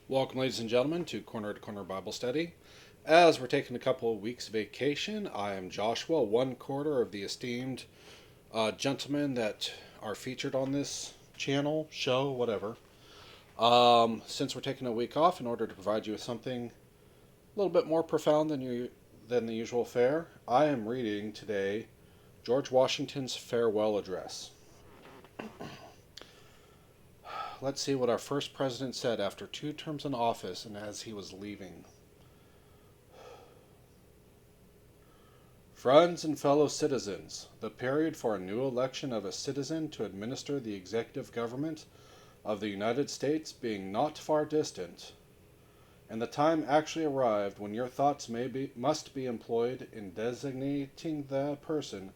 Welcome, ladies and gentlemen, to Corner Bible Study. As we're taking a couple of weeks vacation, I am Joshua, one quarter of the esteemed gentlemen that are featured on this channel, show, whatever. Since we're taking a week off, in order to provide you with something a little bit more profound than the usual fare, I am reading today George Washington's farewell address. Let's see what our first president said after 2 terms in office and as he was leaving. Friends and fellow citizens, the period for a new election of a citizen to administer the executive government of the United States being not far distant, and the time actually arrived when your thoughts must be employed in designating the person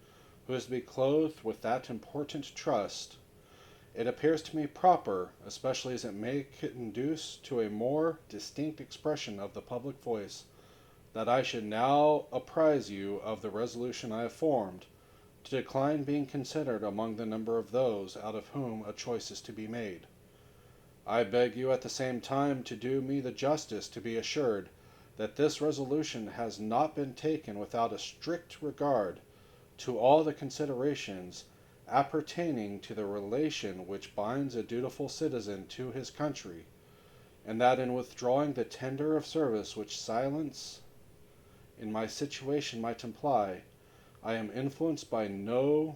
who is to be clothed with that important trust, it appears to me proper, especially as it may conduce to a more distinct expression of the public voice, that I should now apprise you of the resolution I have formed, to decline being considered among the number of those out of whom a choice is to be made. I beg you at the same time to do me the justice to be assured that this resolution has not been taken without a strict regard to all the considerations appertaining to the relation which binds a dutiful citizen to his country, and that in withdrawing the tender of service which silence in my situation might imply, I am influenced by no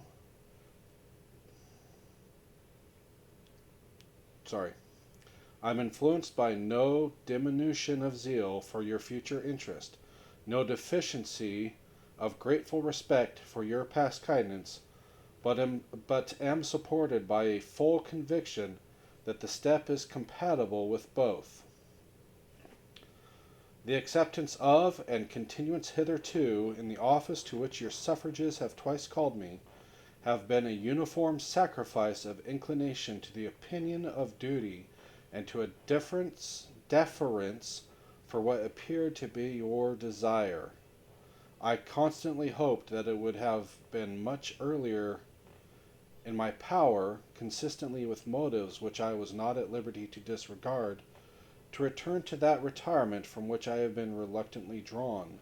sorry. I'm influenced by no diminution of zeal for your future interest, no deficiency of grateful respect for your past kindness, but am supported by a full conviction that the step is compatible with both. The acceptance of and continuance hitherto in the office to which your suffrages have twice called me have been a uniform sacrifice of inclination to the opinion of duty and to a deference for what appeared to be your desire. I constantly hoped that it would have been much earlier in my power, consistently with motives which I was not at liberty to disregard, to return to that retirement from which I have been reluctantly drawn.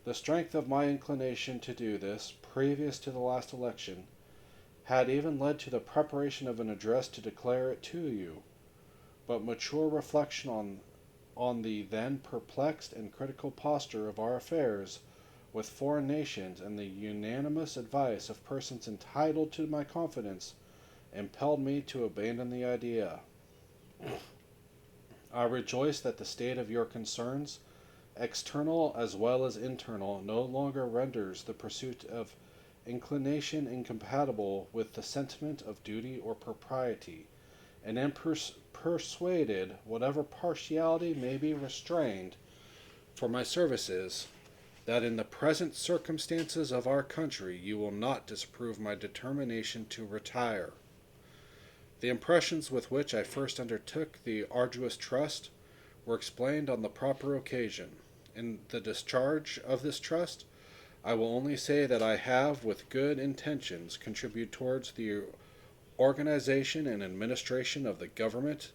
The strength of my inclination to do this, previous to the last election, had even led to the preparation of an address to declare it to you, but mature reflection on the then perplexed and critical posture of our affairs with foreign nations and the unanimous advice of persons entitled to my confidence impelled me to abandon the idea. I rejoice that the state of your concerns, external as well as internal, no longer renders the pursuit of inclination incompatible with the sentiment of duty or propriety, and am persuaded, whatever partiality may be restrained for my services, that in the present circumstances of our country you will not disapprove my determination to retire. The impressions with which I first undertook the arduous trust were explained on the proper occasion. In the discharge of this trust, I will only say that I have, with good intentions, contributed towards the organization and administration of the government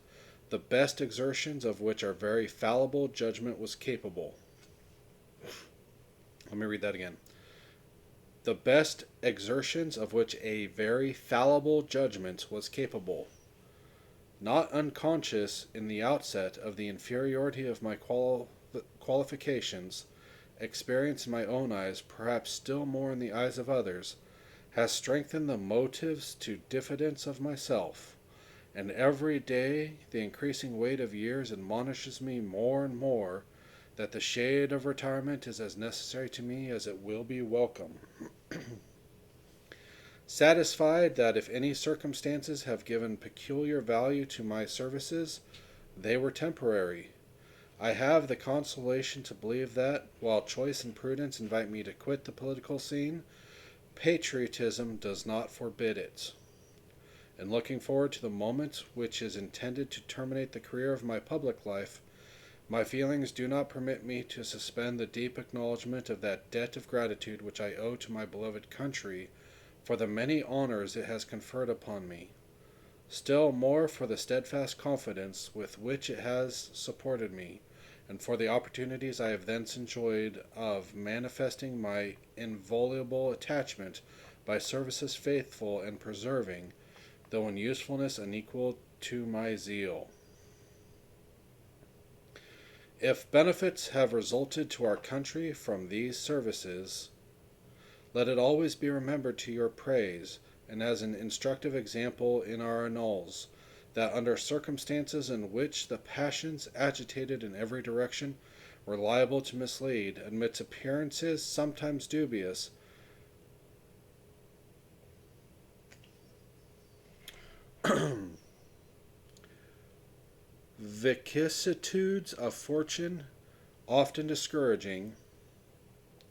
the best exertions of which our very fallible judgment was capable. Let me read that again. The best exertions of which a very fallible judgment was capable. Not unconscious in the outset of the inferiority of my qualifications, experience in my own eyes, perhaps still more in the eyes of others, has strengthened the motives to diffidence of myself, and every day the increasing weight of years admonishes me more and more that the shade of retirement is as necessary to me as it will be welcome. Satisfied that if any circumstances have given peculiar value to my services, they were temporary, I have the consolation to believe that, while choice and prudence invite me to quit the political scene, patriotism does not forbid it. In looking forward to the moment which is intended to terminate the career of my public life, my feelings do not permit me to suspend the deep acknowledgment of that debt of gratitude which I owe to my beloved country for the many honors it has conferred upon me. Still more for the steadfast confidence with which it has supported me, and for the opportunities I have thence enjoyed of manifesting my inviolable attachment by services faithful and persevering, though in usefulness unequal to my zeal. If benefits have resulted to our country from these services, let it always be remembered to your praise, and as an instructive example in our annals, that under circumstances in which the passions agitated in every direction were liable to mislead, amidst appearances sometimes dubious, vicissitudes of fortune often discouraging,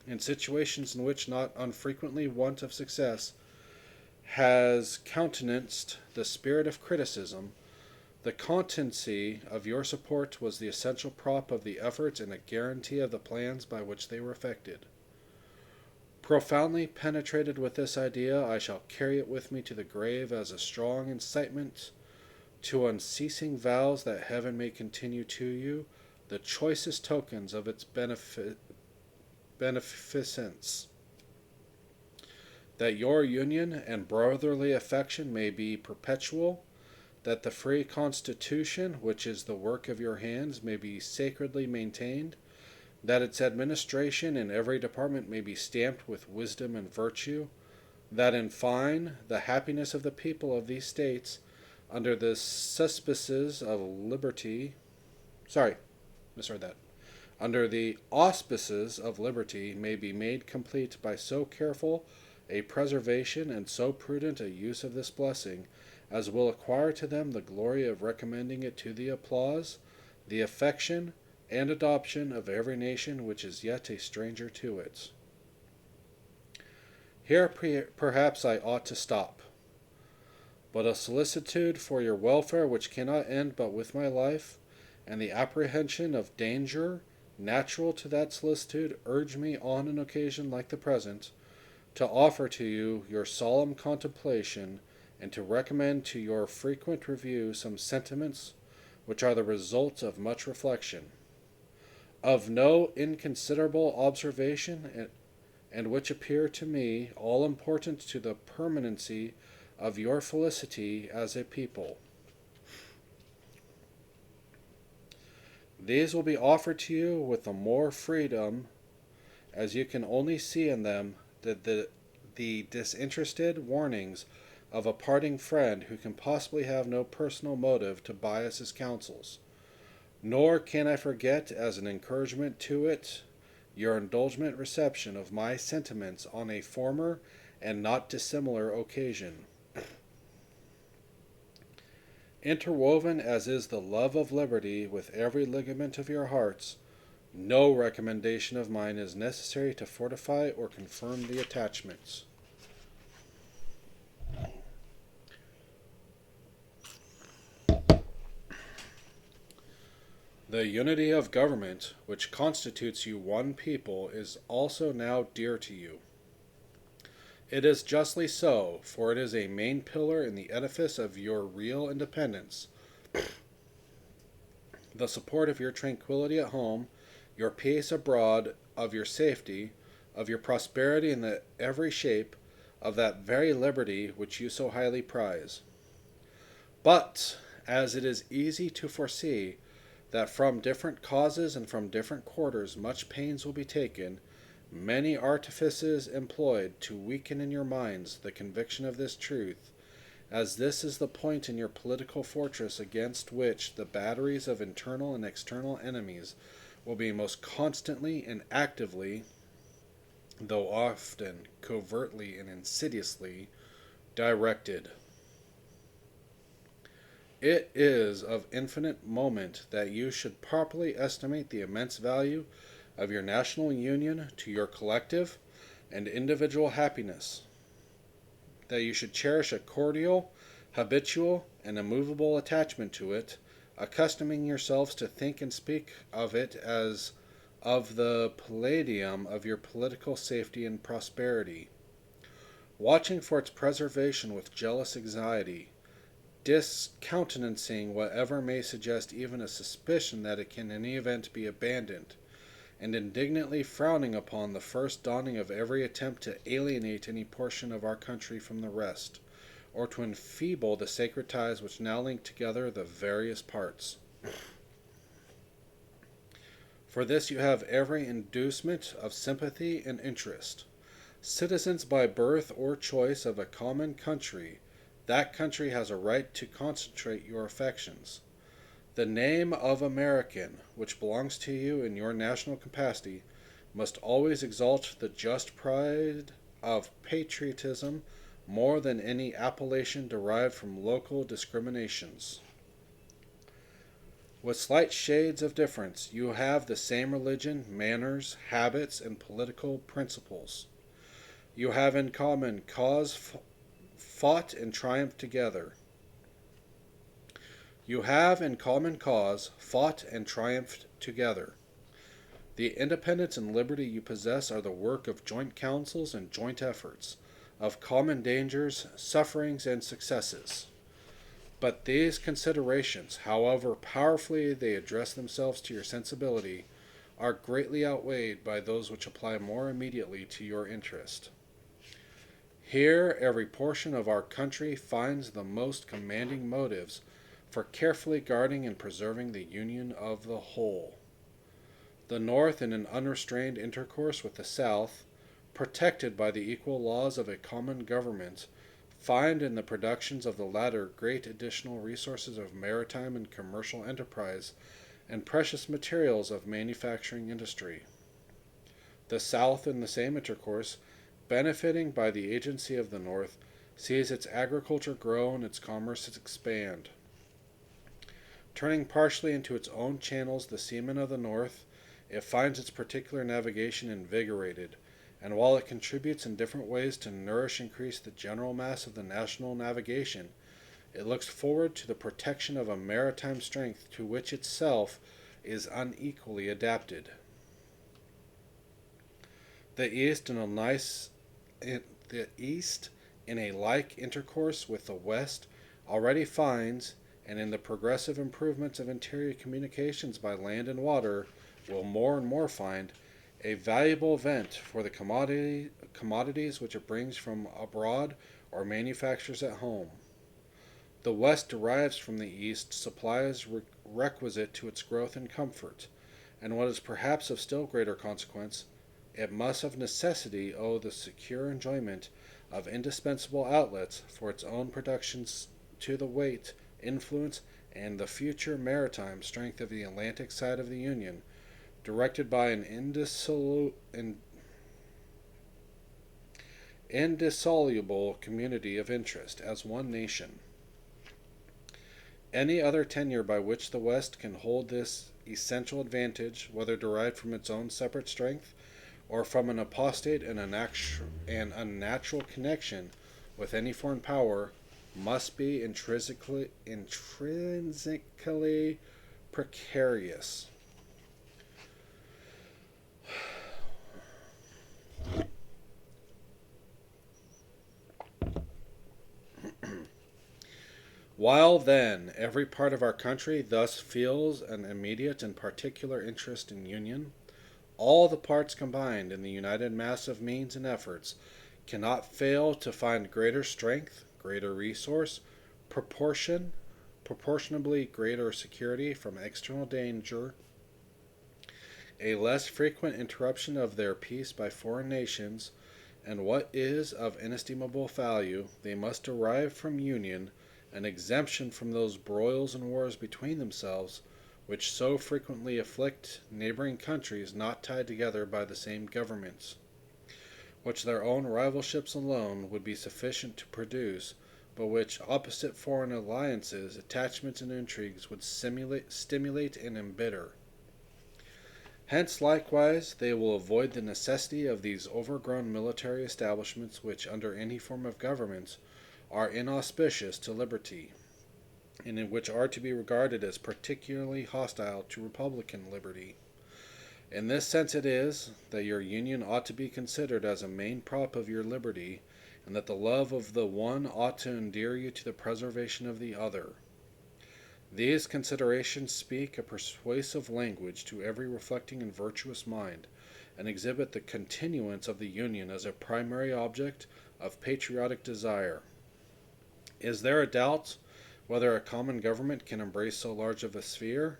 in situations in which not unfrequently want of success has countenanced the spirit of criticism, the constancy of your support was the essential prop of the efforts and a guarantee of the plans by which they were effected. Profoundly penetrated with this idea, I shall carry it with me to the grave as a strong incitement to unceasing vows that heaven may continue to you the choicest tokens of its beneficence, that your union and brotherly affection may be perpetual, that the free constitution, which is the work of your hands, may be sacredly maintained, that its administration in every department may be stamped with wisdom and virtue, that in fine the happiness of the people of these states, under the auspices of liberty, misread that, under the auspices of liberty, may be made complete by so careful a preservation and so prudent a use of this blessing, as will acquire to them the glory of recommending it to the applause, the affection, and adoption of every nation which is yet a stranger to it. Here perhaps I ought to stop, but a solicitude for your welfare which cannot end but with my life, and the apprehension of danger natural to that solicitude, urge me on an occasion like the present to offer to you your solemn contemplation, and to recommend to your frequent review some sentiments which are the result of much reflection, of no inconsiderable observation, and which appear to me all important to the permanency of your felicity as a people. These will be offered to you with the more freedom, as you can only see in them the disinterested warnings of a parting friend who can possibly have no personal motive to bias his counsels. Nor can I forget, as an encouragement to it, your indulgent reception of my sentiments on a former and not dissimilar occasion. Interwoven as is the love of liberty with every ligament of your hearts, no recommendation of mine is necessary to fortify or confirm the attachments. The unity of government, which constitutes you one people, is also now dear to you. It is justly so, for it is a main pillar in the edifice of your real independence, the support of your tranquillity at home, your peace abroad, of your safety, of your prosperity in every shape, of that very liberty which you so highly prize. But, as it is easy to foresee that from different causes and from different quarters much pains will be taken, many artifices employed to weaken in your minds the conviction of this truth, as this is the point in your political fortress against which the batteries of internal and external enemies will be most constantly and actively, though often covertly and insidiously, directed. It is of infinite moment that you should properly estimate the immense value of your national union to your collective and individual happiness, that you should cherish a cordial, habitual, and immovable attachment to it, accustoming yourselves to think and speak of it as of the palladium of your political safety and prosperity, watching for its preservation with jealous anxiety, discountenancing whatever may suggest even a suspicion that it can in any event be abandoned, and indignantly frowning upon the first dawning of every attempt to alienate any portion of our country from the rest, or to enfeeble the sacred ties which now link together the various parts. For this you have every inducement of sympathy and interest. Citizens by birth or choice of a common country, that country has a right to concentrate your affections. The name of American, which belongs to you in your national capacity, must always exalt the just pride of patriotism more than any appellation derived from local discriminations. With slight shades of difference, you have the same religion, manners, habits, and political principles. You have in common cause fought and triumphed together. You have in common cause fought and triumphed together. The independence and liberty you possess are the work of joint councils and joint efforts, of common dangers, sufferings, and successes. But these considerations, however powerfully they address themselves to your sensibility, are greatly outweighed by those which apply more immediately to your interest. Here every portion of our country finds the most commanding motives for carefully guarding and preserving the union of the whole. The North, in an unrestrained intercourse with the South, protected by the equal laws of a common government, find in the productions of the latter great additional resources of maritime and commercial enterprise and precious materials of manufacturing industry. The South, in the same intercourse, benefiting by the agency of the North, sees its agriculture grow and its commerce expand. Turning partially into its own channels the seamen of the North, it finds its particular navigation invigorated, and while it contributes in different ways to nourish and increase the general mass of the national navigation, it looks forward to the protection of a maritime strength to which itself is unequally adapted. The East, in a like intercourse with the West, already finds, and in the progressive improvements of interior communications by land and water, will more and more find, a valuable vent for the commodities which it brings from abroad or manufactures at home. The West derives from the East supplies requisite to its growth and comfort, and what is perhaps of still greater consequence, it must of necessity owe the secure enjoyment of indispensable outlets for its own productions to the weight, influence, and the future maritime strength of the Atlantic side of the Union, directed by an indissoluble community of interest as one nation. Any other tenure by which the West can hold this essential advantage, whether derived from its own separate strength or from an apostate and unnatural connection with any foreign power, must be intrinsically precarious. While, then, every part of our country thus feels an immediate and particular interest in union, all the parts combined in the united mass of means and efforts cannot fail to find greater strength, greater resource, proportionably greater security from external danger, a less frequent interruption of their peace by foreign nations, and what is of inestimable value, they must derive from union an exemption from those broils and wars between themselves which so frequently afflict neighboring countries not tied together by the same governments, which their own rivalships alone would be sufficient to produce, but which opposite foreign alliances, attachments, and intrigues would stimulate and embitter. Hence, likewise, they will avoid the necessity of these overgrown military establishments which, under any form of government, are inauspicious to liberty, and in which are to be regarded as particularly hostile to republican liberty. In this sense it is, that your union ought to be considered as a main prop of your liberty, and that the love of the one ought to endear you to the preservation of the other. These considerations speak a persuasive language to every reflecting and virtuous mind, and exhibit the continuance of the Union as a primary object of patriotic desire. Is there a doubt whether a common government can embrace so large of a sphere?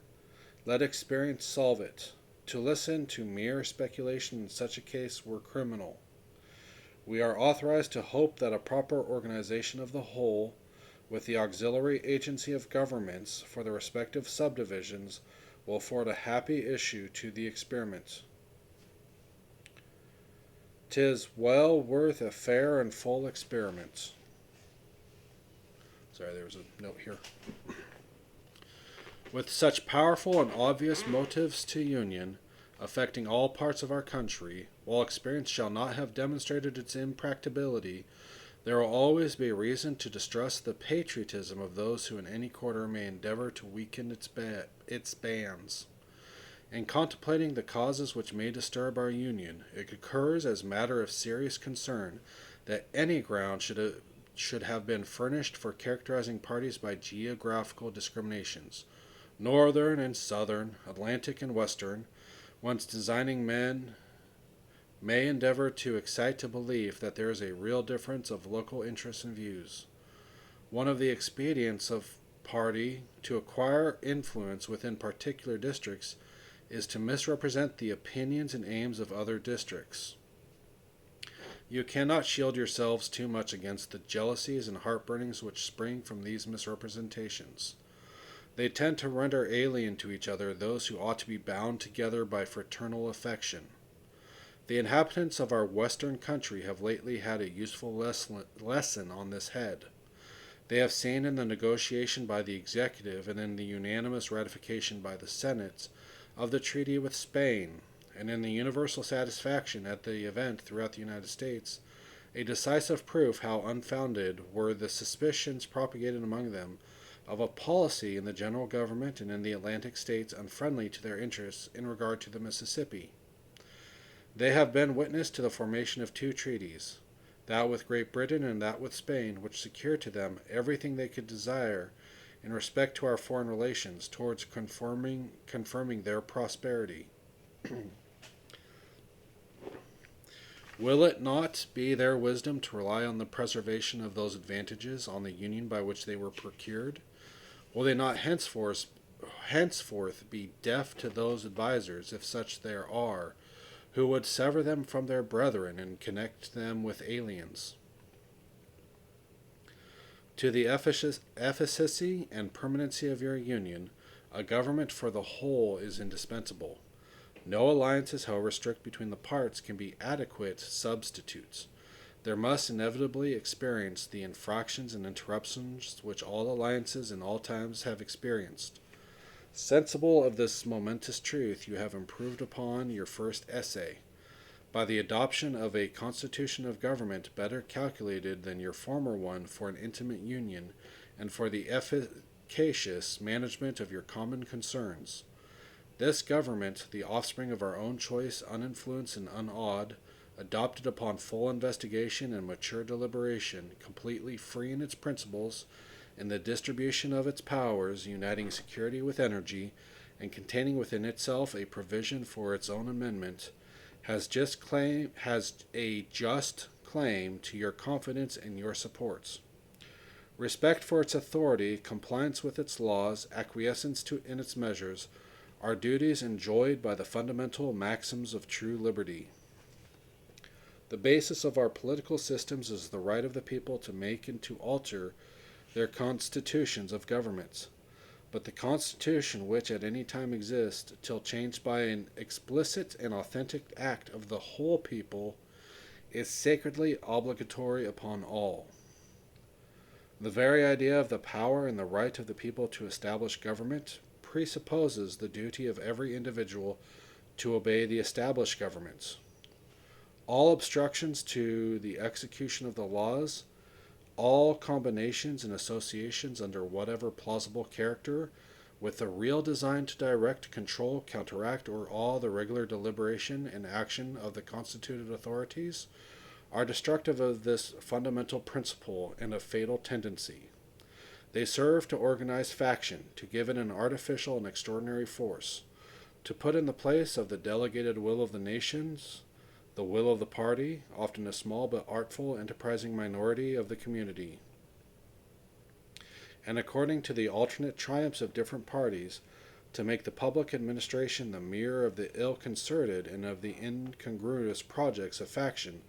Let experience solve it. To listen to mere speculation in such a case were criminal. We are authorized to hope that a proper organization of the whole, with the auxiliary agency of governments for the respective subdivisions, will afford a happy issue to the experiment. 'Tis well worth a fair and full experiment. Sorry, there was a note here. With such powerful and obvious motives to union, affecting all parts of our country, while experience shall not have demonstrated its impracticability, there will always be reason to distrust the patriotism of those who in any quarter may endeavor to weaken its bands. In contemplating the causes which may disturb our union, it occurs as matter of serious concern that any ground should have been furnished for characterizing parties by geographical discriminations, northern and southern, Atlantic and western, whence designing men may endeavor to excite to belief that there is a real difference of local interests and views. One of the expedients of party to acquire influence within particular districts is to misrepresent the opinions and aims of other districts. You cannot shield yourselves too much against the jealousies and heartburnings which spring from these misrepresentations. They tend to render alien to each other those who ought to be bound together by fraternal affection. The inhabitants of our western country have lately had a useful lesson on this head. They have seen in the negotiation by the executive and in the unanimous ratification by the senates of the treaty with Spain, and in the universal satisfaction at the event throughout the United States, a decisive proof how unfounded were the suspicions propagated among them of a policy in the general government and in the Atlantic States unfriendly to their interests in regard to the Mississippi. They have been witness to the formation of two treaties, that with Great Britain and that with Spain, which secured to them everything they could desire in respect to our foreign relations towards confirming their prosperity. Will it not be their wisdom to rely on the preservation of those advantages on the union by which they were procured? Will they not henceforth be deaf to those advisers, if such there are, who would sever them from their brethren and connect them with aliens? To the efficacy and permanency of your union, a government for the whole is indispensable. No alliances, however strict between the parts, can be adequate substitutes. There must inevitably experience the infractions and interruptions which all alliances in all times have experienced. Sensible of this momentous truth, you have improved upon your first essay, by the adoption of a constitution of government better calculated than your former one for an intimate union and for the efficacious management of your common concerns. This government, the offspring of our own choice, uninfluenced and unawed, adopted upon full investigation and mature deliberation, completely free in its principles, in the distribution of its powers, uniting security with energy, and containing within itself a provision for its own amendment, has a just claim to your confidence and your supports. Respect for its authority, compliance with its laws, acquiescence in its measures, are duties enjoyed by the fundamental maxims of true liberty. The basis of our political systems is the right of the people to make and to alter their constitutions of governments. But the constitution which at any time exists, till changed by an explicit and authentic act of the whole people, is sacredly obligatory upon all. The very idea of the power and the right of the people to establish government presupposes the duty of every individual to obey the established governments. All obstructions to the execution of the laws, all combinations and associations under whatever plausible character, with the real design to direct, control, counteract, or awe the regular deliberation and action of the constituted authorities, are destructive of this fundamental principle and a fatal tendency. They serve to organize faction, to give it an artificial and extraordinary force, to put in the place of the delegated will of the nations, the will of the party, often a small but artful, enterprising minority of the community. And according to the alternate triumphs of different parties, to make the public administration the mirror of the ill-concerted and of the incongruous projects of faction,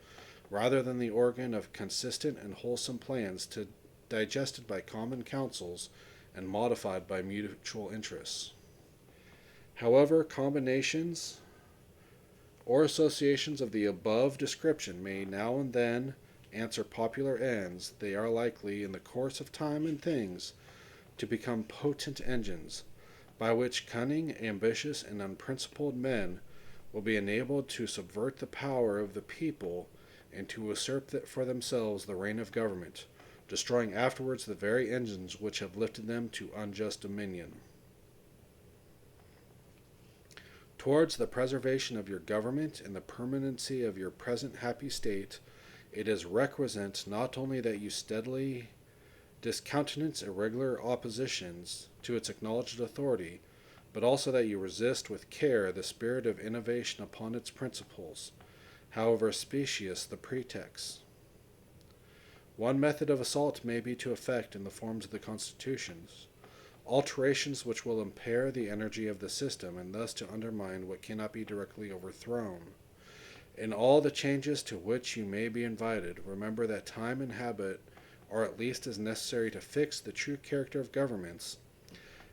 rather than the organ of consistent and wholesome plans digested by common councils and modified by mutual interests. However, combinations or associations of the above description may now and then answer popular ends, they are likely, in the course of time and things, to become potent engines, by which cunning, ambitious, and unprincipled men will be enabled to subvert the power of the people and to usurp for themselves the reign of government, destroying afterwards the very engines which have lifted them to unjust dominion. Towards the preservation of your government and the permanency of your present happy state, it is requisite not only that you steadily discountenance irregular oppositions to its acknowledged authority, but also that you resist with care the spirit of innovation upon its principles, however specious the pretext. One method of assault may be to effect, in the forms of the constitutions, alterations which will impair the energy of the system, and thus to undermine what cannot be directly overthrown. In all the changes to which you may be invited, remember that time and habit are at least as necessary to fix the true character of governments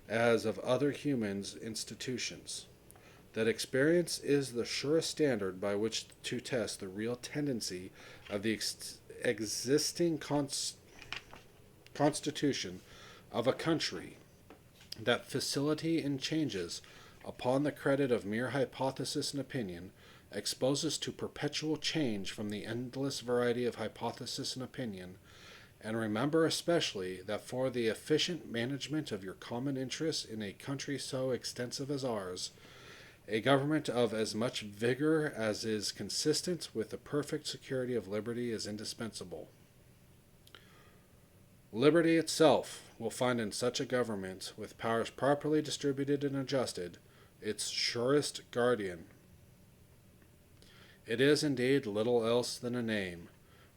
as of other human institutions, that experience is the surest standard by which to test the real tendency of the existing constitution of a country, that facility in changes upon the credit of mere hypothesis and opinion exposes to perpetual change from the endless variety of hypothesis and opinion. And remember especially that for the efficient management of your common interests in a country so extensive as ours, a government of as much vigor as is consistent with the perfect security of liberty is indispensable. Liberty itself will find in such a government, with powers properly distributed and adjusted, its surest guardian. It is indeed little else than a name,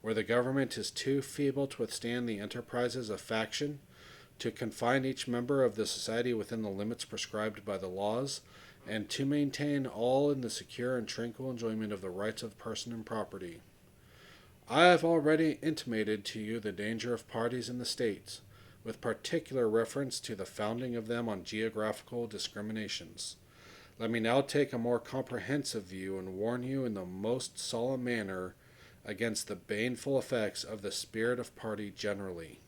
where the government is too feeble to withstand the enterprises of faction, to confine each member of the society within the limits prescribed by the laws, and to maintain all in the secure and tranquil enjoyment of the rights of person and property. I have already intimated to you the danger of parties in the states, with particular reference to the founding of them on geographical discriminations. Let me now take a more comprehensive view and warn you in the most solemn manner against the baneful effects of the spirit of party generally.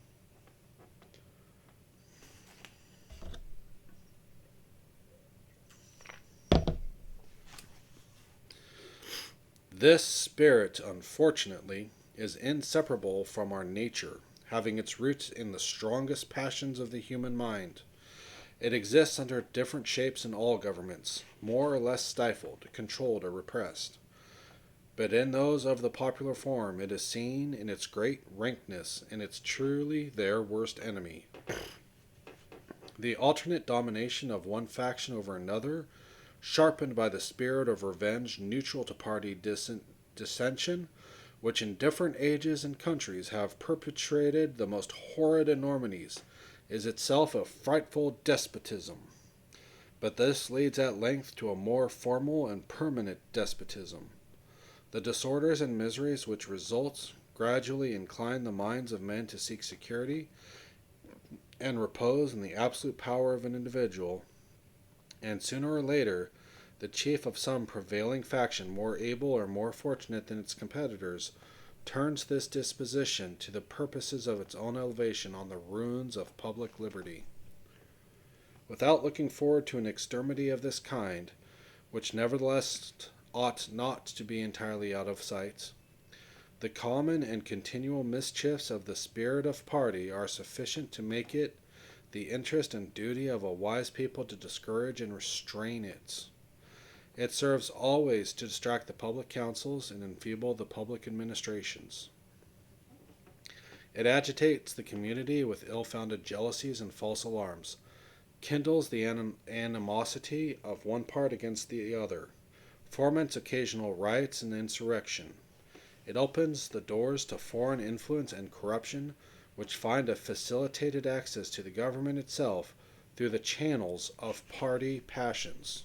This spirit, unfortunately, is inseparable from our nature, having its roots in the strongest passions of the human mind. It exists under different shapes in all governments, more or less stifled, controlled, or repressed. But in those of the popular form it is seen in its great rankness, and it's truly their worst enemy. The alternate domination of one faction over another, sharpened by the spirit of revenge neutral to party dissension, which in different ages and countries have perpetrated the most horrid enormities, is itself a frightful despotism. But this leads at length to a more formal and permanent despotism. The disorders and miseries which result gradually incline the minds of men to seek security and repose in the absolute power of an individual, and sooner or later the chief of some prevailing faction, more able or more fortunate than its competitors, turns this disposition to the purposes of its own elevation on the ruins of public liberty. Without looking forward to an extremity of this kind, which nevertheless ought not to be entirely out of sight, the common and continual mischiefs of the spirit of party are sufficient to make it the interest and duty of a wise people to discourage and restrain it. It serves always to distract the public councils and enfeeble the public administrations. It agitates the community with ill-founded jealousies and false alarms, kindles the animosity of one part against the other, foments occasional riots and insurrection. It opens the doors to foreign influence and corruption, which find a facilitated access to the government itself through the channels of party passions.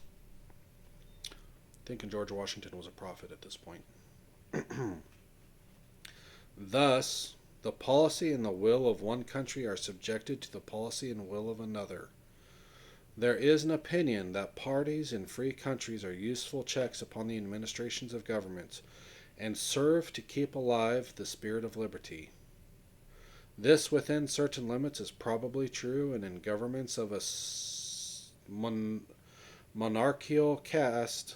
Thinking George Washington was a prophet at this point. Thus, the policy and the will of one country are subjected to the policy and will of another. There is an opinion that parties in free countries are useful checks upon the administrations of governments, and serve to keep alive the spirit of liberty. This, within certain limits, is probably true, and in governments of a monarchical caste,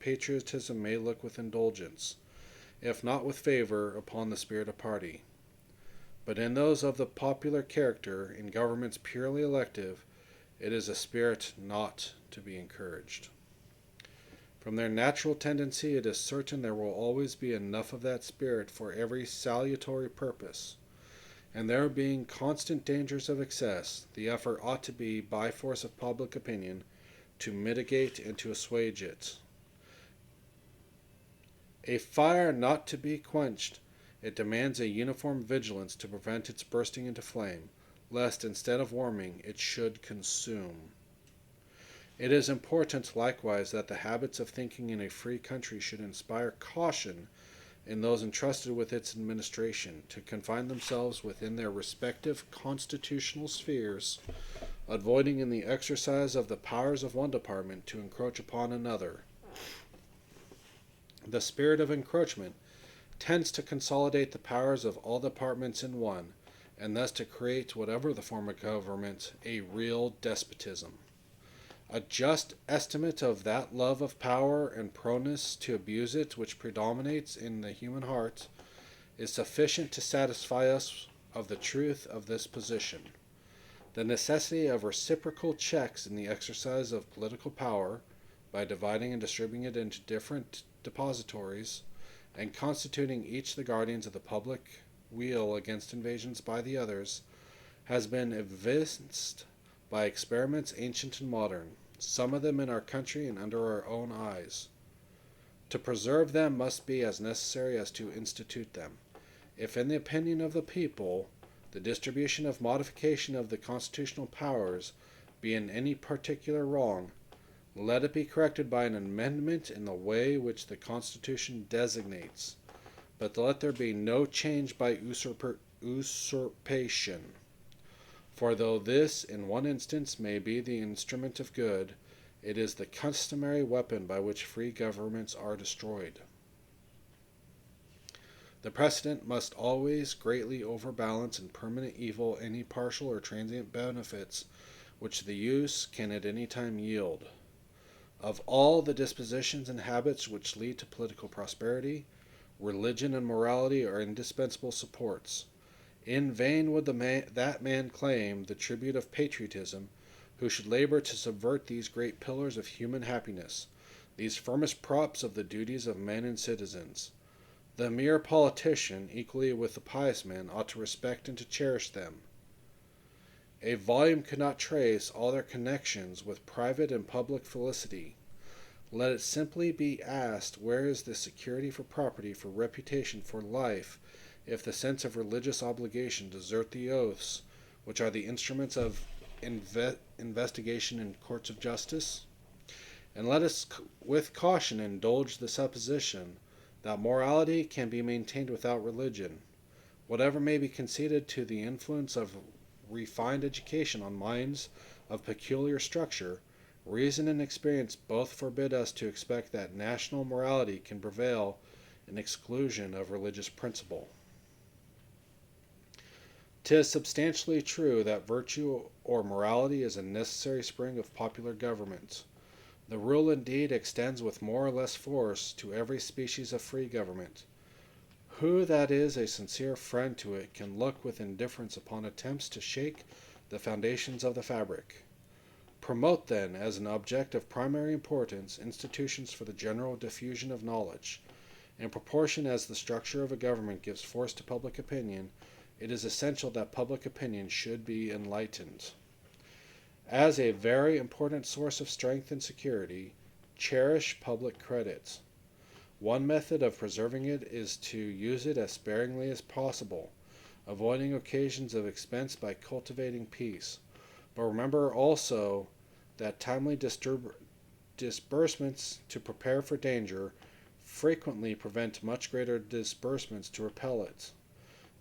patriotism may look with indulgence, if not with favor, upon the spirit of party. But in those of the popular character, in governments purely elective, it is a spirit not to be encouraged. From their natural tendency, it is certain there will always be enough of that spirit for every salutary purpose, and there being constant dangers of excess, the effort ought to be, by force of public opinion, to mitigate and to assuage it. A fire not to be quenched, it demands a uniform vigilance to prevent its bursting into flame, lest instead of warming it should consume. It is important likewise that the habits of thinking in a free country should inspire caution in those entrusted with its administration, to confine themselves within their respective constitutional spheres, avoiding in the exercise of the powers of one department to encroach upon another. The spirit of encroachment tends to consolidate the powers of all departments in one, and thus to create, whatever the form of government, a real despotism. A just estimate of that love of power and proneness to abuse it which predominates in the human heart is sufficient to satisfy us of the truth of this position. The necessity of reciprocal checks in the exercise of political power, by dividing and distributing it into different depositories, and constituting each the guardians of the public weal against invasions by the others, has been evinced by experiments ancient and modern, some of them in our country and under our own eyes. To preserve them must be as necessary as to institute them. If, in the opinion of the people, the distribution of modification of the constitutional powers be in any particular wrong, let it be corrected by an amendment in the way which the Constitution designates, but let there be no change by usurpation. For though this, in one instance, may be the instrument of good, it is the customary weapon by which free governments are destroyed. The precedent must always greatly overbalance in permanent evil any partial or transient benefits which the use can at any time yield. Of all the dispositions and habits which lead to political prosperity, religion and morality are indispensable supports. In vain would that man claim the tribute of patriotism who should labor to subvert these great pillars of human happiness, these firmest props of the duties of men and citizens. The mere politician, equally with the pious man, ought to respect and to cherish them. A volume could not trace all their connections with private and public felicity. Let it simply be asked, where is the security for property, for reputation, for life, if the sense of religious obligation desert the oaths, which are the instruments of investigation in courts of justice? And let us with caution indulge the supposition that morality can be maintained without religion. Whatever may be conceded to the influence of refined education on minds of peculiar structure, reason and experience both forbid us to expect that national morality can prevail in exclusion of religious principle. 'Tis substantially true that virtue or morality is a necessary spring of popular government. The rule indeed extends with more or less force to every species of free government. Who that is a sincere friend to it can look with indifference upon attempts to shake the foundations of the fabric? Promote, then, as an object of primary importance, institutions for the general diffusion of knowledge. In proportion as the structure of a government gives force to public opinion, it is essential that public opinion should be enlightened. As a very important source of strength and security, cherish public credit. One method of preserving it is to use it as sparingly as possible, avoiding occasions of expense by cultivating peace. But remember also that timely disbursements to prepare for danger frequently prevent much greater disbursements to repel it.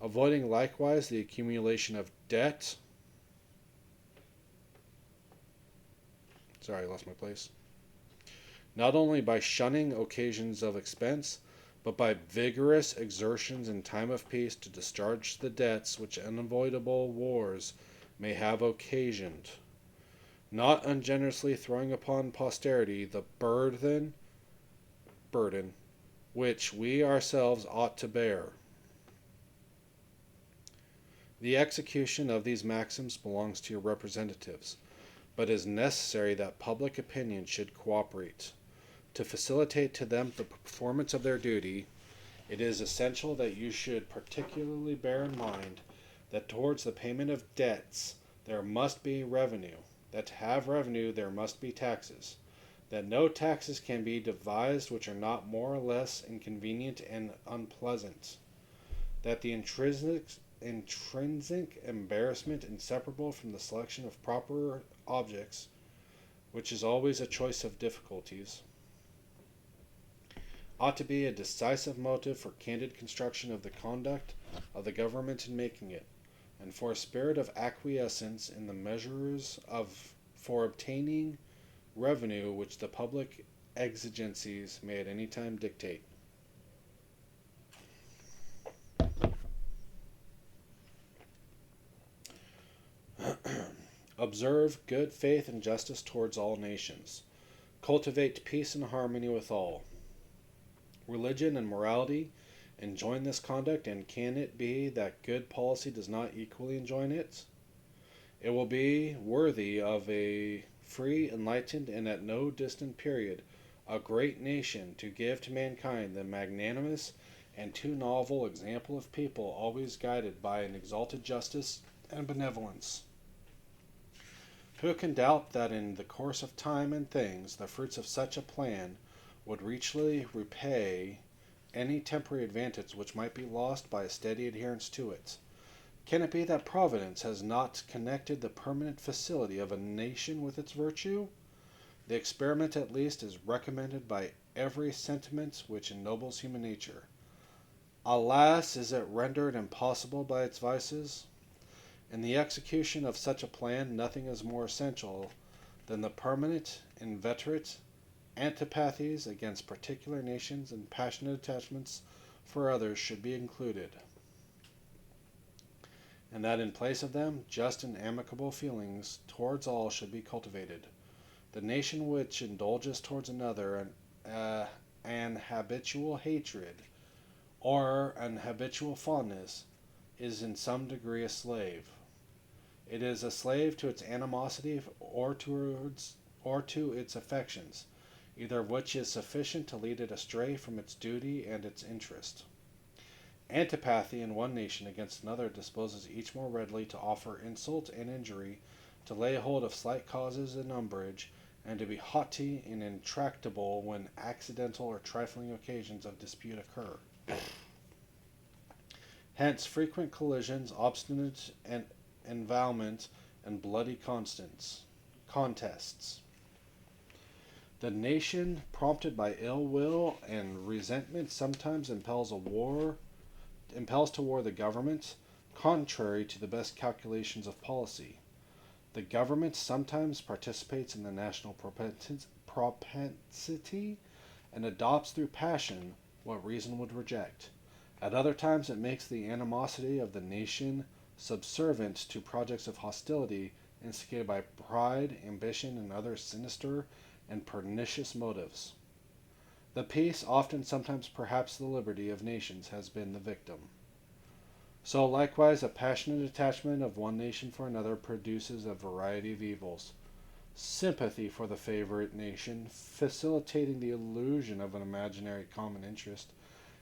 Avoiding likewise the accumulation of debt. Sorry, I lost my place. Not only by shunning occasions of expense, but by vigorous exertions in time of peace to discharge the debts which unavoidable wars may have occasioned, not ungenerously throwing upon posterity the burden which we ourselves ought to bear. The execution of these maxims belongs to your representatives, but it is necessary that public opinion should cooperate. To facilitate to them the performance of their duty, it is essential that you should particularly bear in mind that towards the payment of debts there must be revenue, that to have revenue there must be taxes, that no taxes can be devised which are not more or less inconvenient and unpleasant, that the intrinsic embarrassment inseparable from the selection of proper objects, which is always a choice of difficulties, ought to be a decisive motive for candid construction of the conduct of the government in making it, and for a spirit of acquiescence in the measures for obtaining revenue which the public exigencies may at any time dictate. Observe good faith and justice towards all nations. Cultivate peace and harmony with all. Religion and morality enjoin this conduct, and can it be that good policy does not equally enjoin it? It will be worthy of a free, enlightened, and at no distant period, a great nation to give to mankind the magnanimous and too novel example of people always guided by an exalted justice and benevolence. Who can doubt that in the course of time and things the fruits of such a plan would richly repay any temporary advantage which might be lost by a steady adherence to it? Can it be that Providence has not connected the permanent facility of a nation with its virtue? The experiment at least is recommended by every sentiment which ennobles human nature. Alas, is it rendered impossible by its vices? In the execution of such a plan nothing is more essential than the permanent, inveterate antipathies against particular nations and passionate attachments for others should be included, and that in place of them just and amicable feelings towards all should be cultivated. The nation which indulges towards another an habitual hatred or an habitual fondness is in some degree a slave. It is a slave to its animosity or to its affections, either of which is sufficient to lead it astray from its duty and its interest. Antipathy in one nation against another disposes each more readily to offer insult and injury, to lay hold of slight causes and umbrage, and to be haughty and intractable when accidental or trifling occasions of dispute occur. Hence frequent collisions, obstinate involvement, and bloody contests. The nation, prompted by ill will and resentment, sometimes impels to war the government, contrary to the best calculations of policy. The government sometimes participates in the national propensity, and adopts through passion what reason would reject. At other times it makes the animosity of the nation subservient to projects of hostility instigated by pride, ambition, and other sinister and pernicious motives. The peace, often sometimes perhaps the liberty of nations has been the victim. So likewise a passionate attachment of one nation for another produces a variety of evils. sympathy for the favorite nation, facilitating the illusion of an imaginary common interest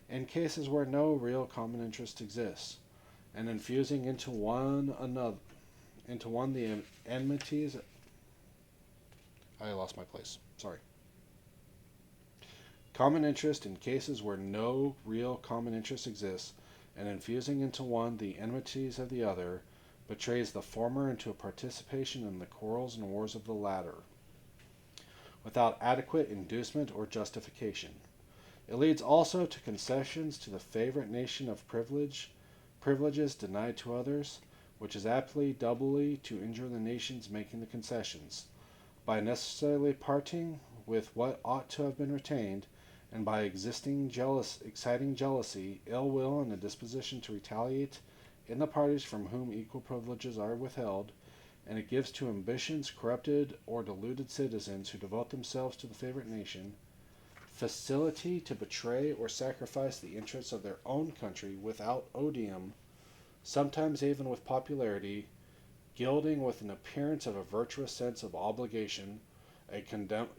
in cases where no real common interest exists, and infusing into one the enmities. I lost my place. Sorry. Common interest in cases where no real common interest exists, and infusing into one the enmities of the other, betrays the former into a participation in the quarrels and wars of the latter, without adequate inducement or justification. It leads also to concessions to the favorite nation of privileges denied to others, which is aptly doubly to injure the nations making the concessions, by necessarily parting with what ought to have been retained, and by exciting jealousy, ill will, and a disposition to retaliate in the parties from whom equal privileges are withheld, and it gives to ambitions corrupted or deluded citizens who devote themselves to the favorite nation facility to betray or sacrifice the interests of their own country without odium, sometimes even with popularity, gilding with an appearance of a virtuous sense of obligation, a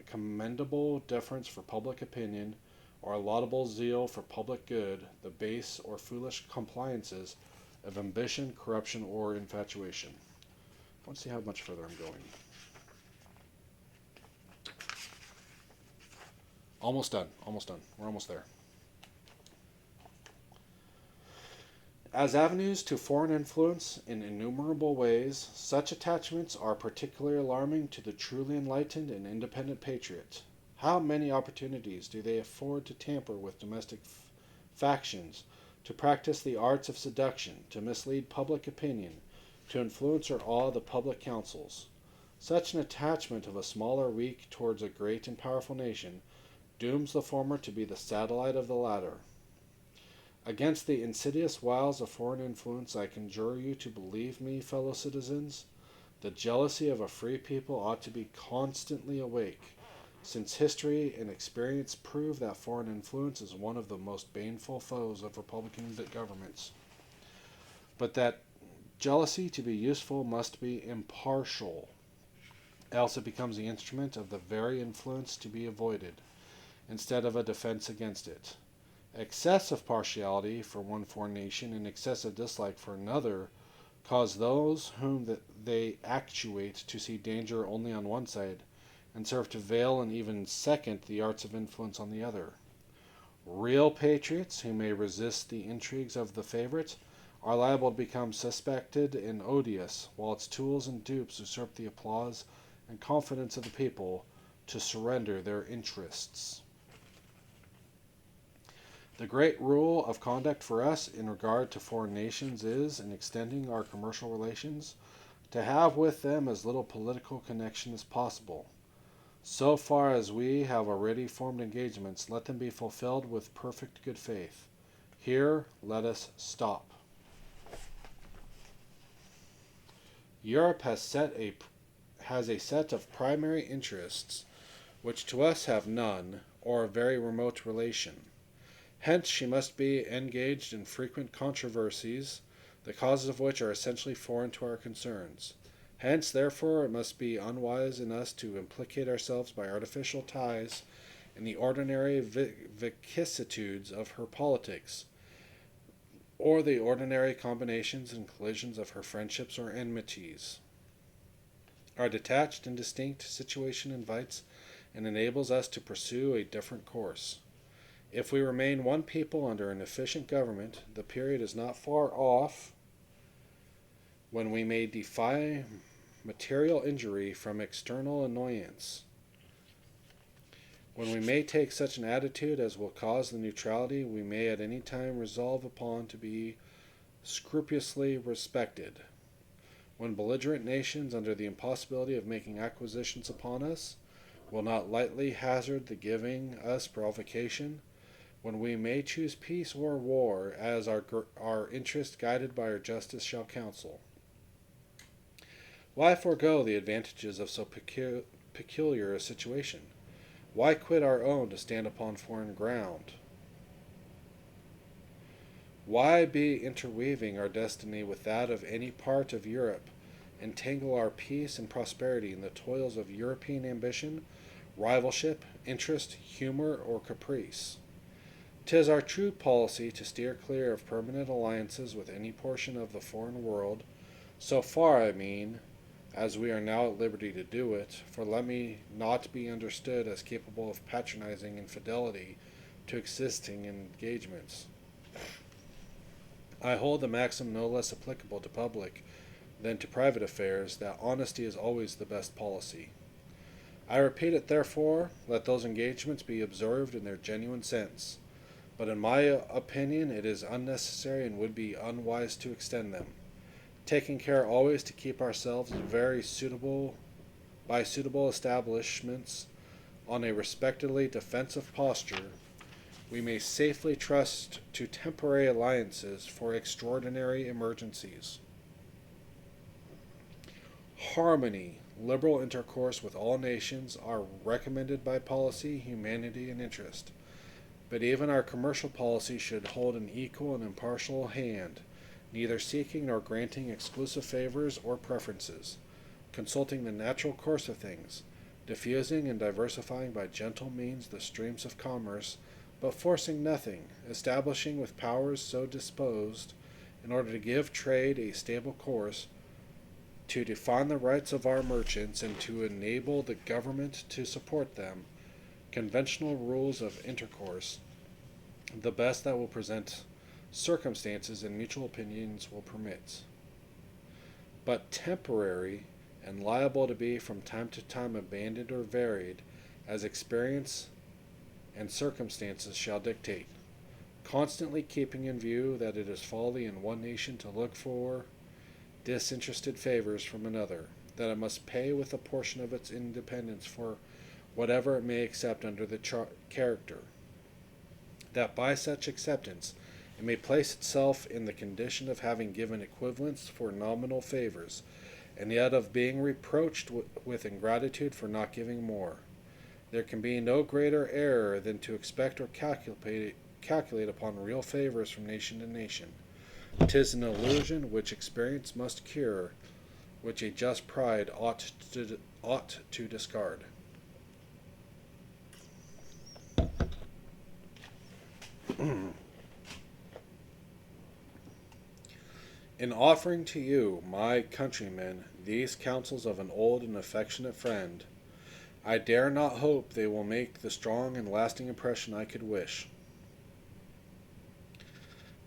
commendable deference for public opinion, or a laudable zeal for public good, the base or foolish compliances of ambition, corruption, or infatuation. I want to see how much further I'm going. Almost done. We're almost there. As avenues to foreign influence in innumerable ways, such attachments are particularly alarming to the truly enlightened and independent patriot. How many opportunities do they afford to tamper with domestic factions, to practice the arts of seduction, to mislead public opinion, to influence or awe the public councils. Such an attachment of a small or weak towards a great and powerful nation dooms the former to be the satellite of the latter. Against the insidious wiles of foreign influence, I conjure you to believe me, fellow citizens. The jealousy of a free people ought to be constantly awake, since history and experience prove that foreign influence is one of the most baneful foes of republican governments. But that jealousy, to be useful, must be impartial, else it becomes the instrument of the very influence to be avoided, instead of a defense against it. Excessive partiality for one foreign nation and excessive dislike for another cause those whom they actuate to see danger only on one side, and serve to veil and even second the arts of influence on the other. Real patriots, who may resist the intrigues of the favorite, are liable to become suspected and odious, while its tools and dupes usurp the applause and confidence of the people to surrender their interests. The great rule of conduct for us in regard to foreign nations is, in extending our commercial relations, to have with them as little political connection as possible. So far as we have already formed engagements, let them be fulfilled with perfect good faith. Here let us stop. Europe has a set of primary interests which to us have none, or a very remote relation. Hence she must be engaged in frequent controversies, the causes of which are essentially foreign to our concerns. Hence, therefore, it must be unwise in us to implicate ourselves by artificial ties in the ordinary vicissitudes of her politics, or the ordinary combinations and collisions of her friendships or enmities. Our detached and distinct situation invites and enables us to pursue a different course. If we remain one people under an efficient government, the period is not far off when we may defy material injury from external annoyance, when we may take such an attitude as will cause the neutrality we may at any time resolve upon to be scrupulously respected, when belligerent nations, under the impossibility of making acquisitions upon us, will not lightly hazard the giving us provocation, when we may choose peace or war, as our interest guided by our justice shall counsel. Why forego the advantages of so peculiar a situation? Why quit our own to stand upon foreign ground? Why be interweaving our destiny with that of any part of Europe, entangle our peace and prosperity in the toils of European ambition, rivalship, interest, humor, or caprice. 'Tis our true policy to steer clear of permanent alliances with any portion of the foreign world, so far, I mean, as we are now at liberty to do it, for let me not be understood as capable of patronizing infidelity to existing engagements. I hold the maxim no less applicable to public than to private affairs, that honesty is always the best policy. I repeat it, therefore, let those engagements be observed in their genuine sense, but in my opinion it is unnecessary and would be unwise to extend them, taking care always to keep ourselves very suitable by suitable establishments on a respectably defensive posture. We may safely trust to temporary alliances for extraordinary emergencies. Harmony, liberal intercourse with all nations are recommended by policy, humanity, and interest. But even our commercial policy should hold an equal and impartial hand, neither seeking nor granting exclusive favors or preferences, consulting the natural course of things, diffusing and diversifying by gentle means the streams of commerce, but forcing nothing, establishing with powers so disposed, in order to give trade a stable course, to define the rights of our merchants, and to enable the government to support them, conventional rules of intercourse, the best that will present circumstances and mutual opinions will permit, but temporary and liable to be from time to time abandoned or varied, as experience and circumstances shall dictate, constantly keeping in view that it is folly in one nation to look for disinterested favors from another, that it must pay with a portion of its independence for whatever it may accept under the character, that by such acceptance it may place itself in the condition of having given equivalents for nominal favors, and yet of being reproached with ingratitude for not giving more. There can be no greater error than to expect or calculate upon real favors from nation to nation. 'Tis an illusion which experience must cure, which a just pride ought to discard. In offering to you, my countrymen, these counsels of an old and affectionate friend, I dare not hope they will make the strong and lasting impression I could wish.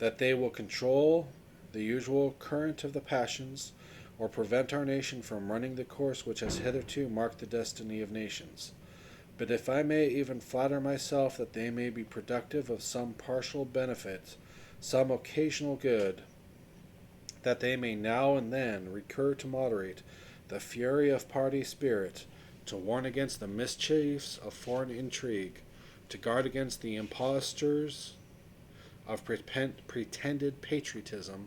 That they will control the usual current of the passions, or prevent our nation from running the course which has hitherto marked the destiny of nations. But if I may even flatter myself that they may be productive of some partial benefit, some occasional good, that they may now and then recur to moderate the fury of party spirit, to warn against the mischiefs of foreign intrigue, to guard against the impostors of pretended patriotism,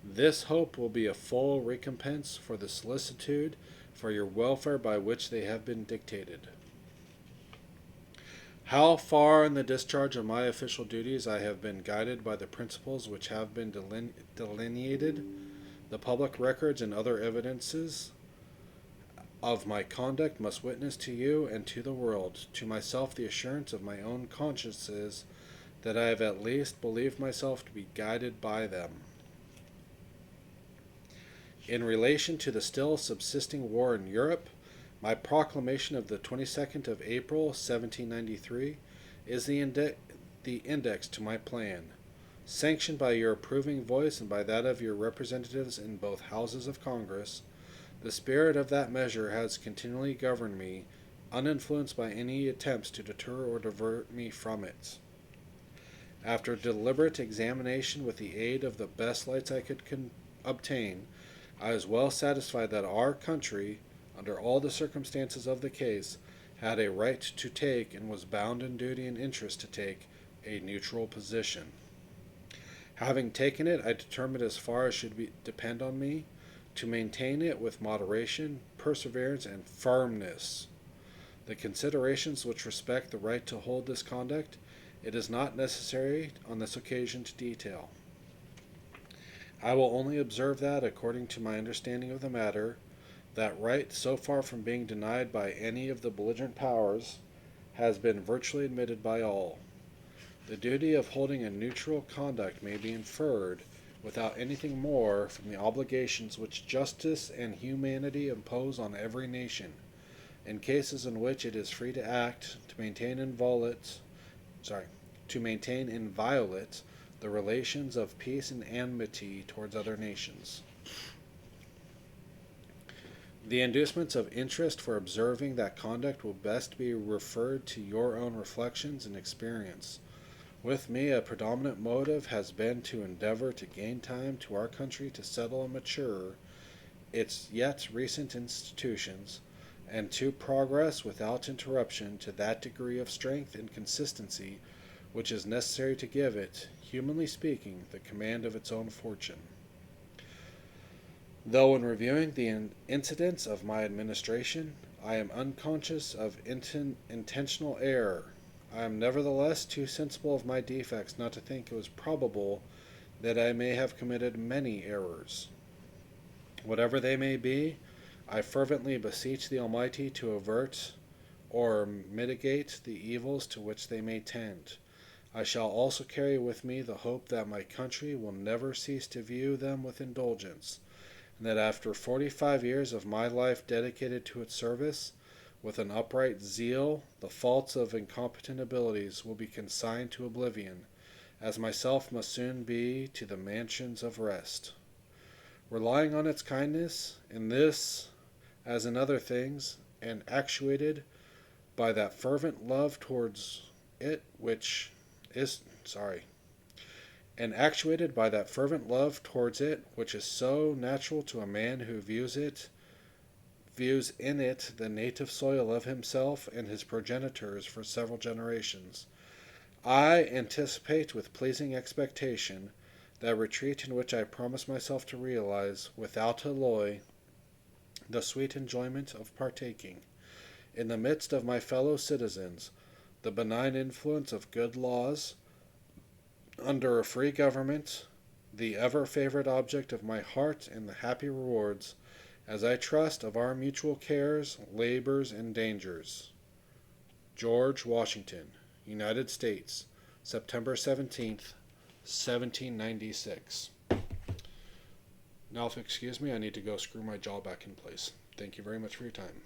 this hope will be a full recompense for the solicitude for your welfare by which they have been dictated. How far in the discharge of my official duties I have been guided by the principles which have been delineated, the public records and other evidences of my conduct must witness to you and to the world, to myself the assurance of my own conscience is, that I have at least believed myself to be guided by them. In relation to the still subsisting war in Europe, my proclamation of the 22nd of April, 1793, is the index to my plan, sanctioned by your approving voice and by that of your representatives in both houses of Congress. The spirit of that measure has continually governed me, uninfluenced by any attempts to deter or divert me from it. After deliberate examination with the aid of the best lights I could obtain, I was well satisfied that our country, under all the circumstances of the case, had a right to take, and was bound in duty and interest to take, a neutral position. Having taken it, I determined, as far as should depend on me, to maintain it with moderation, perseverance, and firmness. The considerations which respect the right to hold this conduct, it is not necessary on this occasion to detail. I will only observe that, according to my understanding of the matter, that right, so far from being denied by any of the belligerent powers, has been virtually admitted by all. The duty of holding a neutral conduct may be inferred, without anything more, from the obligations which justice and humanity impose on every nation, in cases in which it is free to act, to maintain inviolate the relations of peace and amity towards other nations. The inducements of interest for observing that conduct will best be referred to your own reflections and experience. With me, a predominant motive has been to endeavor to gain time to our country to settle and mature its yet recent institutions, and to progress without interruption to that degree of strength and consistency which is necessary to give it, humanly speaking, the command of its own fortune. Though in reviewing the incidents of my administration, I am unconscious of intentional error, I am nevertheless too sensible of my defects not to think it was probable that I may have committed many errors. Whatever they may be, I fervently beseech the Almighty to avert or mitigate the evils to which they may tend. I shall also carry with me the hope that my country will never cease to view them with indulgence, and that after 45 years of my life dedicated to its service, with an upright zeal, the faults of incompetent abilities will be consigned to oblivion, as myself must soon be to the mansions of rest. Relying on its kindness, in this as in other things, and actuated by that fervent love towards it which is so natural to a man who views in it the native soil of himself and his progenitors for several generations. I anticipate with pleasing expectation that retreat in which I promise myself to realize, without alloy, the sweet enjoyment of partaking, in the midst of my fellow citizens, the benign influence of good laws, under a free government, the ever-favorite object of my heart and the happy rewards, as I trust, of our mutual cares, labors, and dangers. George Washington, United States, September 17th, 1796. Now, if you excuse me, I need to go screw my jaw back in place. Thank you very much for your time.